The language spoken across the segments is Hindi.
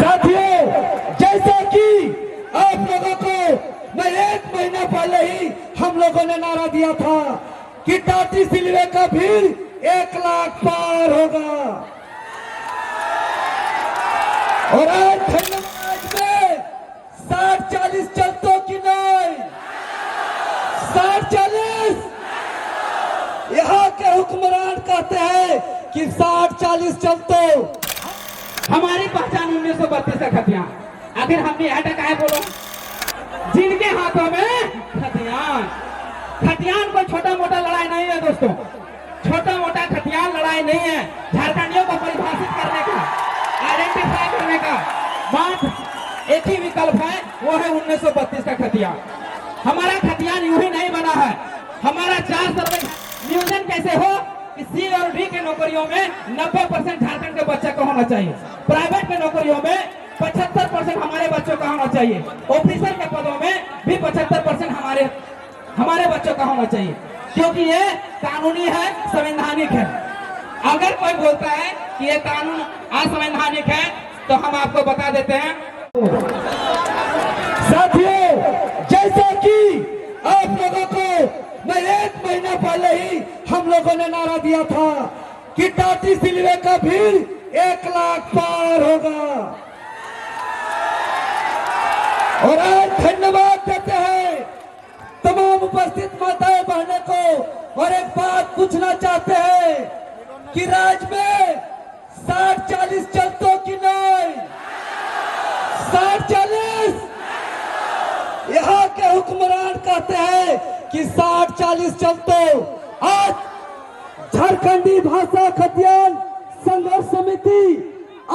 साथियों, जैसा कि आप लोगों को मैं 1 महीना पहले ही हम लोगों ने नारा दिया था कि टाटी सिलवे का भीड़ 1 लाख पार होगा, और आज धन्यवाद में 60-40 चलतों की नहीं, 60-40 यहाँ के हुक्मरान कहते हैं कि 60-40 चलतों। हमारी पहचान 1932 का खतियान। आखिर हमने अटैक है बोलो, जिनके हाथों में खतियान। खतियान कोई छोटा मोटा लड़ाई नहीं है दोस्तों, छोटा मोटा खतियान लड़ाई नहीं है। झारखंडियों को परिभाषित करने का, आइडेंटिफाई करने का मात्र एक ही विकल्प है, वो है 1932 का खतियान। हमारा खतियान यूं ही नहीं बना है। हमारा 4 सर्वे नियोजन कैसे हो कि सी और डी के नौकरियों में 90% झारखंड के बच्चे का होना चाहिए, प्राइवेट के नौकरियों में 75% हमारे बच्चों का होना चाहिए, ऑफिसर के पदों में भी 75% हमारे बच्चों का होना चाहिए, क्योंकि ये कानूनी है, संवैधानिक है। अगर कोई बोलता है कि ये कानून असंवैधानिक है तो हम आपको बता देते हैं। साथियों, जैसा कि आप लोगों को मैं 1 महीना पहले ही हम लोगों ने नारा दिया था कि टाटी सिलवे का भीड़ 1 लाख पार होगा, और आज धन्यवाद देते हैं तमाम उपस्थित माताएं बहनों को, और एक बात पूछना चाहते हैं कि राज्य में 60-40 चलतों की नहीं, 60-40 यहाँ के हुक्मरान कहते हैं कि 60-40 चलतों। आज झारखंडी भाषा खतियान संघर्ष समिति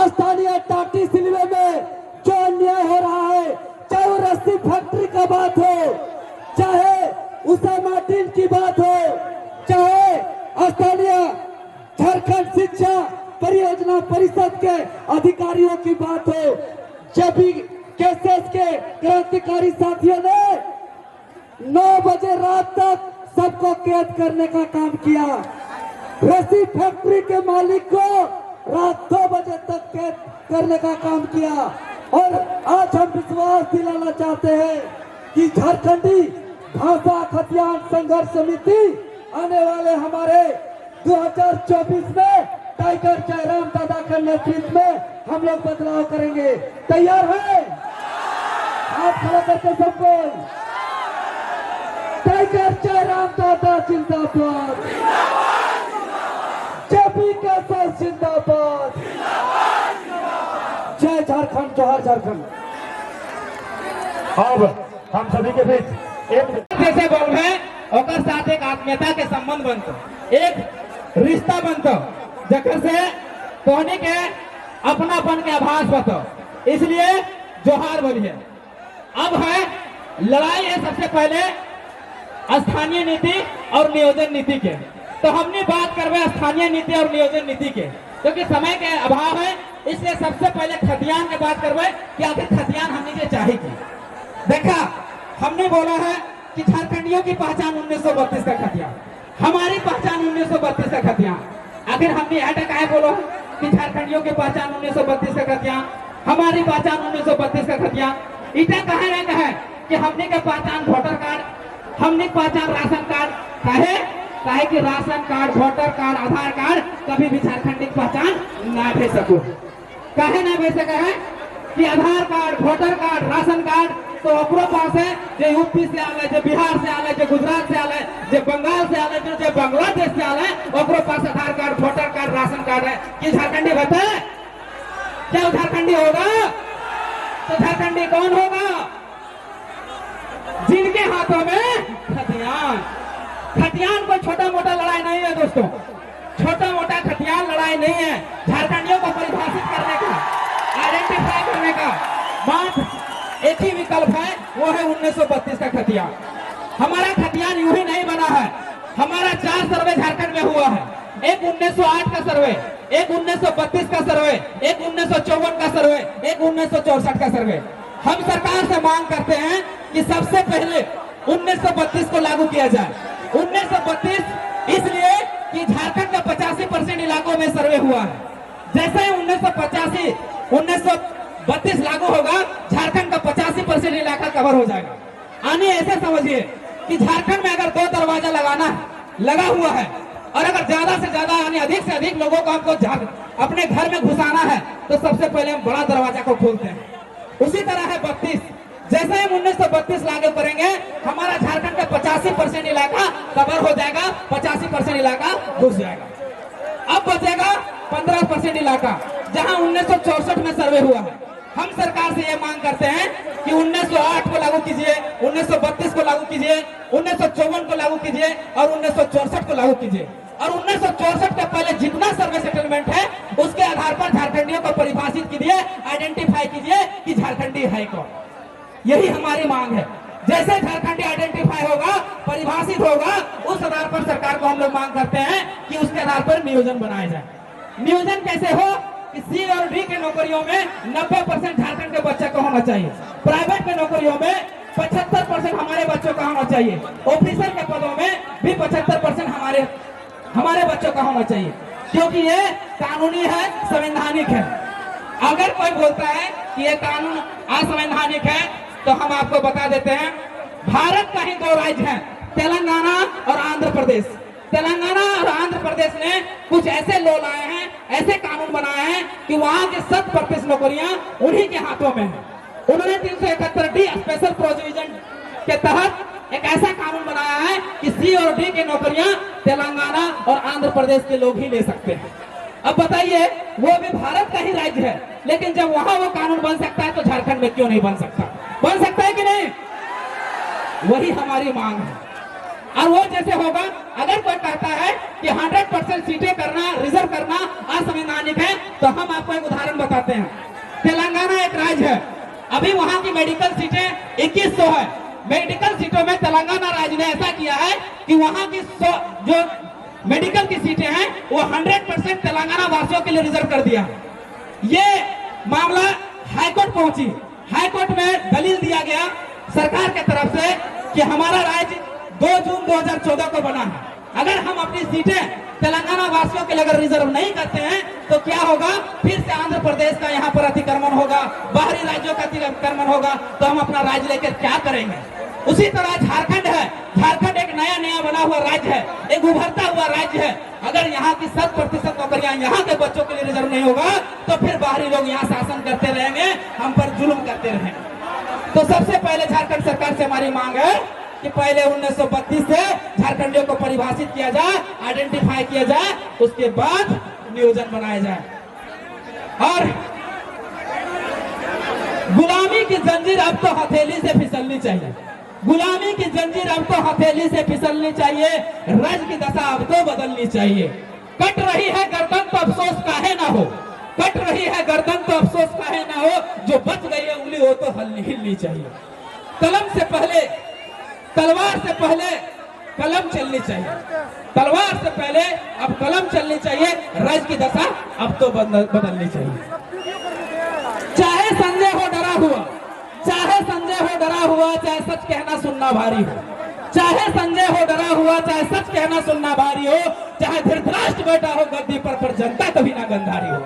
स्थानीय टाटी सिलवे में जो अन्याय हो रहा है, चाहे वो रस्सी फैक्ट्री का बात हो, चाहे उषा मार्टिन की बात हो, चाहे स्थानीय झारखंड शिक्षा परियोजना परिषद के अधिकारियों की बात हो, जब भी केसेस के क्रांतिकारी साथियों ने 9 बजे रात तक सबको कैद करने का काम किया, रस्सी फैक्ट्री के मालिक को रात 2 बजे तक कैद करने का काम किया, और आज हम विश्वास दिलाना चाहते हैं कि झारखंडी भाषा खतियान संघर्ष समिति आने वाले हमारे 2024 में टाइगर जयराम दादा के नेतृत्व में हम लोग बदलाव करेंगे। तैयार है? हाथ खड़ा करके सब कोई, टाइगर जयराम दादा जिंदाबाद, जेपी के साथ जिंदाबाद, जय झारखंड, जोहार झारखंड। अब हम सभी के बीच एक जैसे बोल है और साथ एक आत्मीयता के संबंध बनते, एक रिश्ता बनते, जखन से कहने के अपनापन के आभास बतो, इसलिए जोहार बोलिए। अब है लड़ाई है सबसे पहले स्थानीय नीति और नियोजन नीति के। तो हमने बात करवे स्थानीय नीति और नियोजन नीति के, क्योंकि समय के अभाव है, इसलिए सबसे पहले खतियान की बात करवे कि आखिर खतियान हमने जो चाहिए। देखा, हमने बोला है कि झारखंडियों की पहचान 1932 का खतियान, हमारी पहचान 1932 का खतियान। आखिर हमने अटैक है बोलो कि झारखंडियों की पहचान 1932 का खतियान, हमारी पहचान 1932 का खतियान। इतना कहे रहता है कि हमने का पहचान वोटर कार्ड, हमने पहचान राशन कार्ड, कहे कि राशन कार्ड, वोटर कार्ड, आधार कार्ड कभी भी झारखंडी पहचान ना भेज सको। कहे ना भेज सके है कि Aadhaar card, voter card, ration card तो अपने पास है, जो यूपी से आले, जो बिहार से आले, जो गुजरात से आले, जो बंगाल से आले, जो बांग्लादेश से आले, अपने पास Aadhaar card, voter card, ration card है। कि झारखंडी बताए क्या झारखंडी होगा? तो झारखंडी कौन होगा? जिनके हाथों में खतियान। खतियान कोई छोटा मोटा लड़ाई नहीं है दोस्तों, छोटा मोटा खतियान लड़ाई नहीं है। झारखंडियों को परिभाषित करने का, आइडेंटिफाई करने का मात्र एक ही विकल्प है, वो है 1932 का खतियान। हमारा खतियान यूं ही नहीं बना है। हमारा 4 सर्वे झारखंड में हुआ है, एक 1908 का सर्वे, एक 1932 का सर्वे, एक 1954 का सर्वे, एक 1964 का सर्वे। हम सरकार से मांग करते हैं कि सबसे पहले 1932 को लागू किया जाए। 1932 इसलिए कि झारखंड का 85% इलाकों में सर्वे हुआ है। जैसे ही 1985, 32 लागू होगा, झारखंड का 85% इलाका कवर हो जाएगा। यानी ऐसे समझिए कि झारखंड में अगर 2 दरवाजा लगाना लगा हुआ है और अगर ज्यादा से ज्यादा यानी अधिक से अधिक लोगों को हमको अपने घर में घुसाना है तो सबसे पहले हम बड़ा दरवाजा को खोलते हैं। उसी तरह है 32, जैसे हम 1932 लागू करेंगे हमारा झारखंड का 85% इलाका कवर हो जाएगा, 85% इलाका घुस जाएगा। अब बचेगा 15% इलाका जहां 1964 में सर्वे हुआ है। हम सरकार से ये मांग करते हैं कि 1908 को लागू कीजिए, 1932 को लागू कीजिए, 1954 को लागू कीजिए और 1964 को लागू कीजिए। और 1964 के पहले जितना सर्वे सेटलमेंट है उसके आधार पर झारखंडियों को परिभाषित कीजिए, आइडेंटिफाई कीजिए कि झारखंडी है कौन। यही हमारी मांग है। जैसे झारखंडी आइडेंटिफाई होगा, परिभाषित होगा, उस आधार पर सरकार को हम लोग मांग करते हैं कि उसके आधार पर नियोजन बनाया जाए। नियोजन कैसे हो कि सी और डी के नौकरियों में 90% झारखंड के बच्चे को होना चाहिए, प्राइवेट के नौकरियों में 75% हमारे बच्चों का होना चाहिए, ऑफिसर के पदों में भी 75% हमारे बच्चों का होना चाहिए, क्योंकि ये कानूनी है, संवैधानिक है। अगर कोई बोलता है कि ये कानून असंवैधानिक है तो हम आपको बता देते हैं, भारत का ही 2 राज्य हैं, तेलंगाना और आंध्र प्रदेश। तेलंगाना और आंध्र प्रदेश ने कुछ ऐसे लॉ लाए हैं, ऐसे कानून बनाए हैं कि वहां के 100% नौकरियां उन्हीं के हाथों में हैं। उन्होंने 371D स्पेशल प्रोविजन के तहत एक ऐसा कानून बनाया है कि सी और डी की नौकरियां तेलंगाना और आंध्र प्रदेश के लोग ही ले सकते हैं। अब बताइए, वो भी भारत का ही राज्य है, लेकिन जब वहां वो कानून बन सकता है तो झारखंड में क्यों नहीं बन सकता? बन सकता है कि नहीं? वही हमारी मांग है। और वो जैसे होगा, अगर कोई कहता है कि 100% सीटें करना, रिजर्व करना असंवैधानिक है, तो हम आपको एक उदाहरण बताते हैं। तेलंगाना एक राज्य है, अभी वहां की मेडिकल सीटें 2100 है। मेडिकल सीटों में तेलंगाना राज्य ने ऐसा किया है कि वहां की जो मेडिकल की सीटें हैं वो 100% तेलंगाना वासियों के लिए रिजर्व कर दिया। ये मामला हाईकोर्ट पहुंची, हाईकोर्ट में दलील दिया गया सरकार के तरफ से कि हमारा राज्य 2 जून 2014 को बना है। अगर हम अपनी सीटें तेलंगाना वासियों के लिए अगर रिजर्व नहीं करते हैं तो क्या होगा? फिर से आंध्र प्रदेश का यहाँ पर अतिक्रमण होगा, बाहरी राज्यों का अतिक्रमण होगा, तो हम अपना राज्य लेकर क्या करेंगे? उसी तरह झारखंड है, झारखंड एक नया बना हुआ राज्य है, एक उभरता हुआ राज्य है। अगर यहाँ की 100% नौकरियां यहाँ के बच्चों के लिए रिजर्व नहीं होगा तो फिर बाहरी लोग यहाँ शासन करते रहेंगे, हम पर जुल्म करते रहेंगे। तो सबसे पहले झारखंड सरकार से हमारी मांग है कि पहले 1932 से झारखंडियों को परिभाषित किया जाए, आइडेंटिफाई किया जाए, उसके बाद नियोजन बनाया जाए। और गुलामी की जंजीर अब तो हथेली से फिसलनी चाहिए, गुलामी की जंजीर अब तो हथेली से फिसलनी चाहिए, रज की दशा अब तो बदलनी चाहिए। कट रही है गर्दन तो अफसोस काहे ना हो, कट रही है गर्दन तो अफसोस काहे ना हो, जो बच गई है उंगली हो तो हिलनी चाहिए। कलम से पहले, तलवार से पहले कलम चलनी चाहिए, तलवार से पहले अब कलम चलनी चाहिए, रज की दशा अब तो बदलनी चाहिए। चाहे संजय हो डरा हुआ, चाहे संजय हो डरा हुआ, चाहे सच कहना सुनना भारी हो, चाहे संजय हो डरा हुआ, चाहे सच कहना सुनना भारी हो, चाहे धृतराष्ट्र बैठा हो गद्दी पर जनता कभी ना गंधारी हो।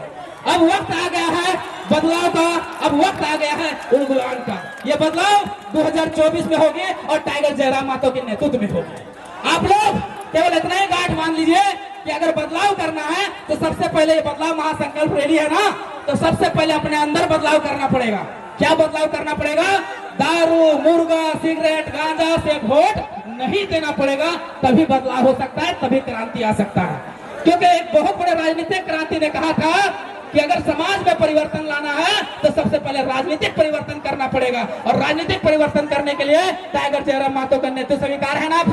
अब वक्त आ गया है बदलाव का, अब वक्त आ गया है उलगुलान का। ये बदलाव 2024 में होगी और टाइगर जयराम मातो के नेतृत्व में होगी। आप लोग केवल इतना ही गांठ मान लीजिए कि अगर बदलाव करना है तो सबसे पहले ये बदलाव महासंकल्प रैली है ना, तो सबसे पहले अपने अंदर बदलाव करना पड़ेगा। क्या बदलाव करना पड़ेगा? दारू, मुर्गा, सिगरेट, गांजा से वोट नहीं देना पड़ेगा, तभी बदलाव हो सकता है, तभी क्रांति आ सकता है। क्योंकि एक बहुत बड़े राजनीतिक क्रांति ने कहा था कि अगर समाज में परिवर्तन लाना है तो सबसे पहले राजनीतिक परिवर्तन करना पड़ेगा, और राजनीतिक परिवर्तन करने के लिए टाइगर जयराम मातो का नेतृत्व स्वीकार है ना? आप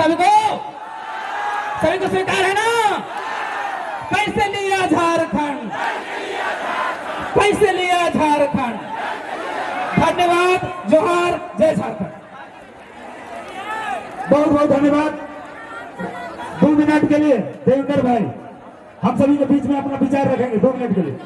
सभी को स्वीकार है ना? कैसे लिया झारखंड, कैसे लिया झारखंड। धन्यवाद, जोहार, जय झारखंड। बहुत बहुत धन्यवाद। 2 मिनट के लिए देवेंद्र भाई हम सभी के बीच में अपना विचार रखेंगे 2 मिनट के लिए।